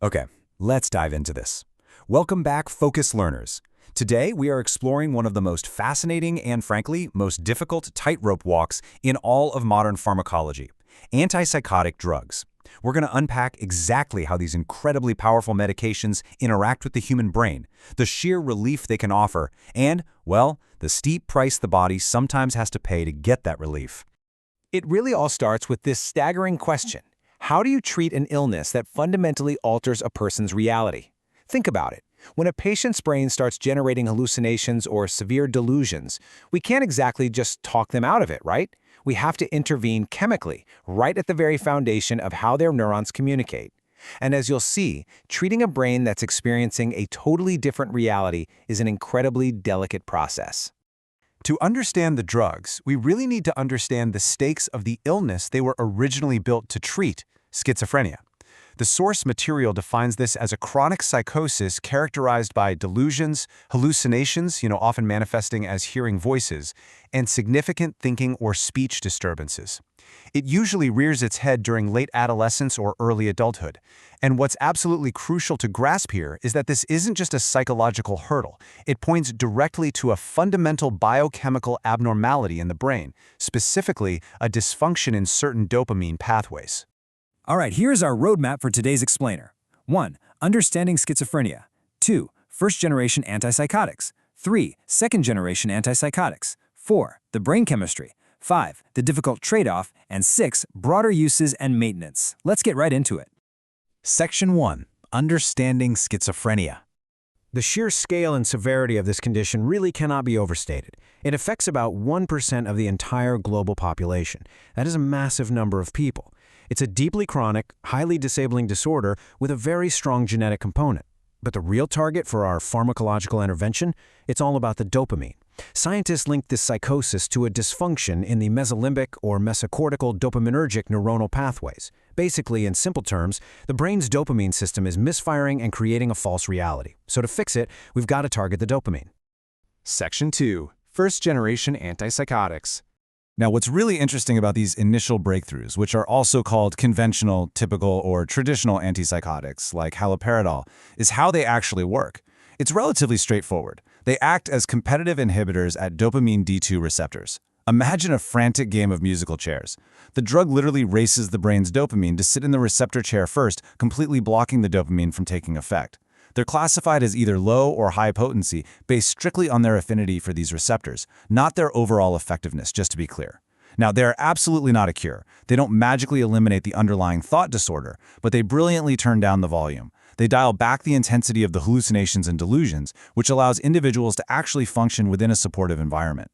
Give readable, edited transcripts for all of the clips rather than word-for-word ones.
Okay, let's dive into this. Welcome back, focused learners. Today, we are exploring one of the most fascinating and, frankly, most difficult tightrope walks in all of modern pharmacology: antipsychotic drugs. We're going to unpack exactly how these incredibly powerful medications interact with the human brain, the sheer relief they can offer, and, well, the steep price the body sometimes has to pay to get that relief. It really all starts with this staggering question. How do you treat an illness that fundamentally alters a person's reality? Think about it. When a patient's brain starts generating hallucinations or severe delusions, we can't exactly just talk them out of it, right? We have to intervene chemically, right at the very foundation of how their neurons communicate. And as you'll see, treating a brain that's experiencing a totally different reality is an incredibly delicate process. To understand the drugs, we really need to understand the stakes of the illness they were originally built to treat: schizophrenia. The source material defines this as a chronic psychosis characterized by delusions, hallucinations, often manifesting as hearing voices, and significant thinking or speech disturbances. It usually rears its head during late adolescence or early adulthood. And what's absolutely crucial to grasp here is that this isn't just a psychological hurdle. It points directly to a fundamental biochemical abnormality in the brain, specifically a dysfunction in certain dopamine pathways. All right, here's our roadmap for today's explainer. 1. Understanding schizophrenia. 2. First-generation antipsychotics. 3. Second-generation antipsychotics. 4. The brain chemistry. 5. The difficult trade-off. And 6. Broader uses and maintenance. Let's get right into it. Section 1. Understanding schizophrenia. The sheer scale and severity of this condition really cannot be overstated. It affects about 1% of the entire global population. That is a massive number of people. It's a deeply chronic, highly disabling disorder with a very strong genetic component. But the real target for our pharmacological intervention? It's all about the dopamine. Scientists link this psychosis to a dysfunction in the mesolimbic or mesocortical dopaminergic neuronal pathways. Basically, in simple terms, the brain's dopamine system is misfiring and creating a false reality. So to fix it, we've got to target the dopamine. Section 2. First-generation antipsychotics. Now, what's really interesting about these initial breakthroughs, which are also called conventional, typical, or traditional antipsychotics, like haloperidol, is how they actually work. It's relatively straightforward. They act as competitive inhibitors at dopamine D2 receptors. Imagine a frantic game of musical chairs. The drug literally races the brain's dopamine to sit in the receptor chair first, completely blocking the dopamine from taking effect. They're classified as either low or high potency based strictly on their affinity for these receptors, not their overall effectiveness, just to be clear. Now, they're absolutely not a cure. They don't magically eliminate the underlying thought disorder, but they brilliantly turn down the volume. They dial back the intensity of the hallucinations and delusions, which allows individuals to actually function within a supportive environment.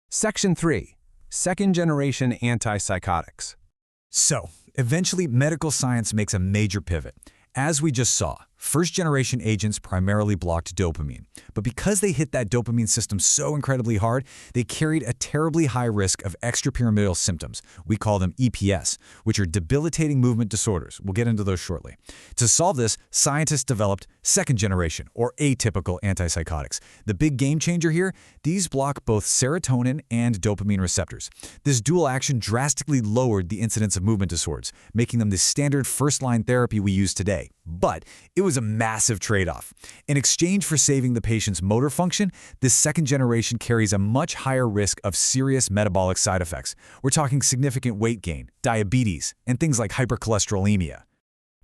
Section 3. Second-generation antipsychotics. So, eventually, medical science makes a major pivot. As we just saw, first-generation agents primarily blocked dopamine, but because they hit that dopamine system so incredibly hard, they carried a terribly high risk of extrapyramidal symptoms. We call them EPS, which are debilitating movement disorders. We'll get into those shortly. To solve this, scientists developed second-generation, or atypical antipsychotics. The big game changer here? These block both serotonin and dopamine receptors. This dual action drastically lowered the incidence of movement disorders, making them the standard first-line therapy we use today. But it was a massive trade-off. In exchange for saving the patient's motor function, this second generation carries a much higher risk of serious metabolic side effects. We're talking significant weight gain, diabetes, and things like hypercholesterolemia.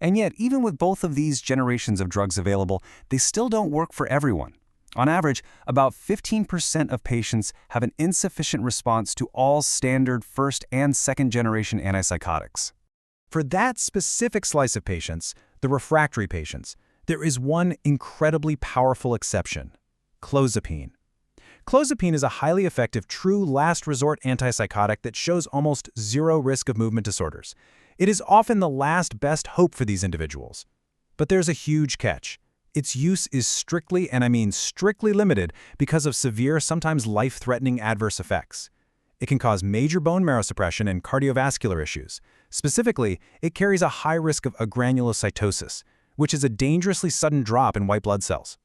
And yet, even with both of these generations of drugs available, they still don't work for everyone. On average, about 15% of patients have an insufficient response to all standard first and second generation antipsychotics. For that specific slice of patients, the refractory patients, there is one incredibly powerful exception: clozapine. Clozapine is a highly effective, true last resort antipsychotic that shows almost zero risk of movement disorders. It is often the last best hope for these individuals. But there's a huge catch. Its use is strictly, and I mean strictly limited, because of severe, sometimes life-threatening adverse effects. It can cause major bone marrow suppression and cardiovascular issues. Specifically, it carries a high risk of agranulocytosis, which is a dangerously sudden drop in white blood cells.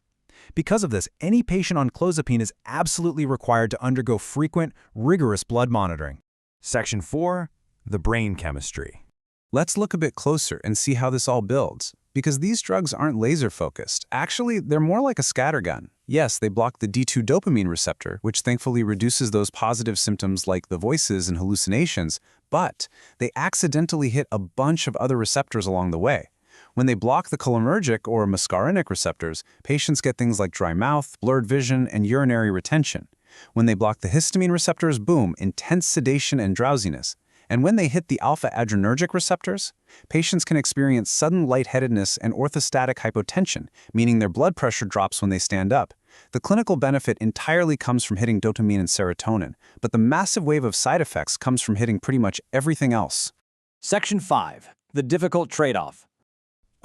Because of this, any patient on clozapine is absolutely required to undergo frequent, rigorous blood monitoring. Section 4. The brain chemistry. Let's look a bit closer and see how this all builds. Because these drugs aren't laser-focused. Actually, they're more like a scattergun. Yes, they block the D2 dopamine receptor, which thankfully reduces those positive symptoms like the voices and hallucinations, but they accidentally hit a bunch of other receptors along the way. When they block the cholinergic or muscarinic receptors, patients get things like dry mouth, blurred vision, and urinary retention. When they block the histamine receptors, boom, intense sedation and drowsiness. And when they hit the alpha-adrenergic receptors, patients can experience sudden lightheadedness and orthostatic hypotension, meaning their blood pressure drops when they stand up. The clinical benefit entirely comes from hitting dopamine and serotonin, but the massive wave of side effects comes from hitting pretty much everything else. Section 5. The difficult trade-off.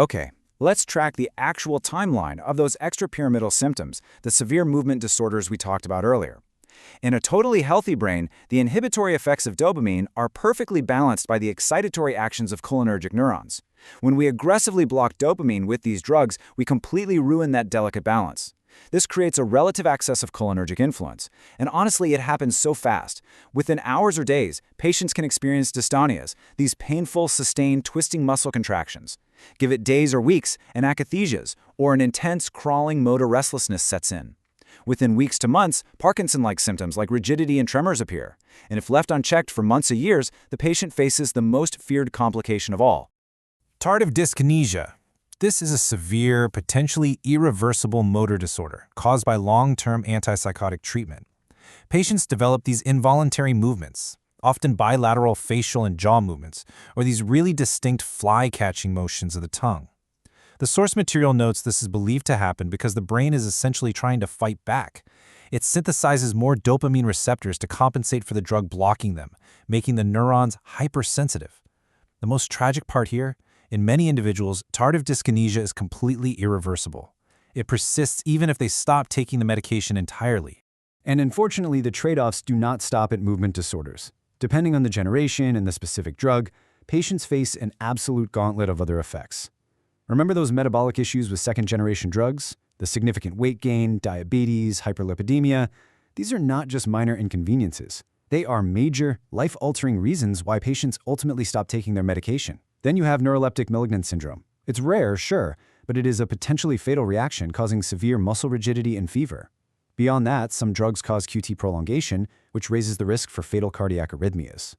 Okay, let's track the actual timeline of those extrapyramidal symptoms, the severe movement disorders we talked about earlier. In a totally healthy brain, the inhibitory effects of dopamine are perfectly balanced by the excitatory actions of cholinergic neurons. When we aggressively block dopamine with these drugs, we completely ruin that delicate balance. This creates a relative excess of cholinergic influence, and honestly, it happens so fast. Within hours or days, patients can experience dystonias, these painful, sustained, twisting muscle contractions. Give it days or weeks, and akathisias, or an intense, crawling motor restlessness sets in. Within weeks to months, Parkinson-like symptoms like rigidity and tremors appear. And if left unchecked for months or years, the patient faces the most feared complication of all. Tardive dyskinesia. This is a severe, potentially irreversible motor disorder caused by long-term antipsychotic treatment. Patients develop these involuntary movements, often bilateral facial and jaw movements, or these really distinct fly-catching motions of the tongue. The source material notes this is believed to happen because the brain is essentially trying to fight back. It synthesizes more dopamine receptors to compensate for the drug blocking them, making the neurons hypersensitive. The most tragic part here? In many individuals, tardive dyskinesia is completely irreversible. It persists even if they stop taking the medication entirely. And unfortunately, the trade-offs do not stop at movement disorders. Depending on the generation and the specific drug, patients face an absolute gauntlet of other effects. Remember those metabolic issues with second-generation drugs? The significant weight gain, diabetes, hyperlipidemia? These are not just minor inconveniences. They are major, life-altering reasons why patients ultimately stop taking their medication. Then you have neuroleptic malignant syndrome. It's rare, sure, but it is a potentially fatal reaction causing severe muscle rigidity and fever. Beyond that, some drugs cause QT prolongation, which raises the risk for fatal cardiac arrhythmias.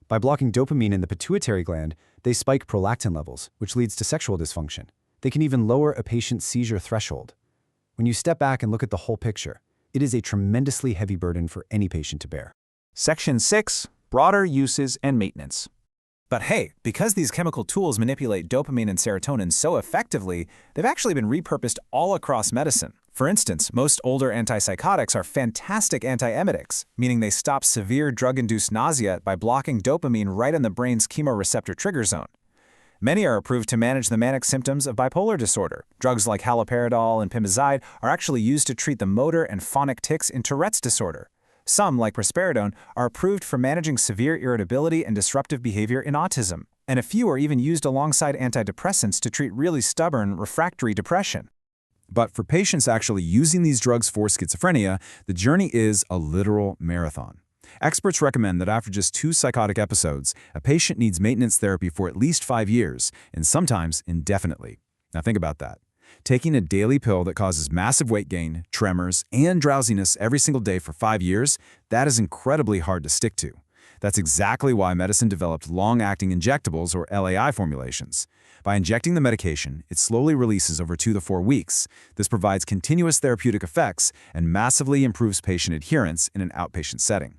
By blocking dopamine in the pituitary gland, they spike prolactin levels, which leads to sexual dysfunction. They can even lower a patient's seizure threshold. When you step back and look at the whole picture, it is a tremendously heavy burden for any patient to bear. Section 6. Broader uses and maintenance. But hey, because these chemical tools manipulate dopamine and serotonin so effectively, they've actually been repurposed all across medicine. For instance, most older antipsychotics are fantastic antiemetics, meaning they stop severe drug-induced nausea by blocking dopamine right in the brain's chemoreceptor trigger zone. Many are approved to manage the manic symptoms of bipolar disorder. Drugs like haloperidol and pimozide are actually used to treat the motor and phonic tics in Tourette's disorder. Some, like risperidone, are approved for managing severe irritability and disruptive behavior in autism, and a few are even used alongside antidepressants to treat really stubborn, refractory depression. But for patients actually using these drugs for schizophrenia, the journey is a literal marathon. Experts recommend that after just 2 psychotic episodes, a patient needs maintenance therapy for at least 5 years, and sometimes indefinitely. Now think about that. Taking a daily pill that causes massive weight gain, tremors, and drowsiness every single day for 5 years, that is incredibly hard to stick to. That's exactly why medicine developed long-acting injectables, or LAI formulations. By injecting the medication, it slowly releases over 2 to 4 weeks. This provides continuous therapeutic effects and massively improves patient adherence in an outpatient setting.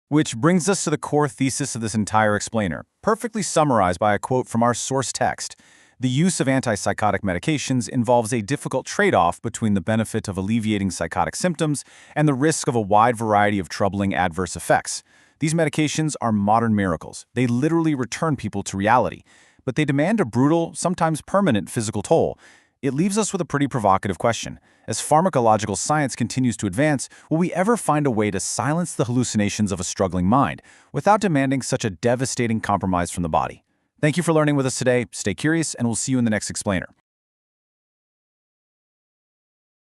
Which brings us to the core thesis of this entire explainer, perfectly summarized by a quote from our source text. The use of antipsychotic medications involves a difficult trade-off between the benefit of alleviating psychotic symptoms and the risk of a wide variety of troubling adverse effects. These medications are modern miracles. They literally return people to reality, but they demand a brutal, sometimes permanent physical toll. It leaves us with a pretty provocative question. As pharmacological science continues to advance, will we ever find a way to silence the hallucinations of a struggling mind without demanding such a devastating compromise from the body? Thank you for learning with us today. Stay curious, and we'll see you in the next explainer.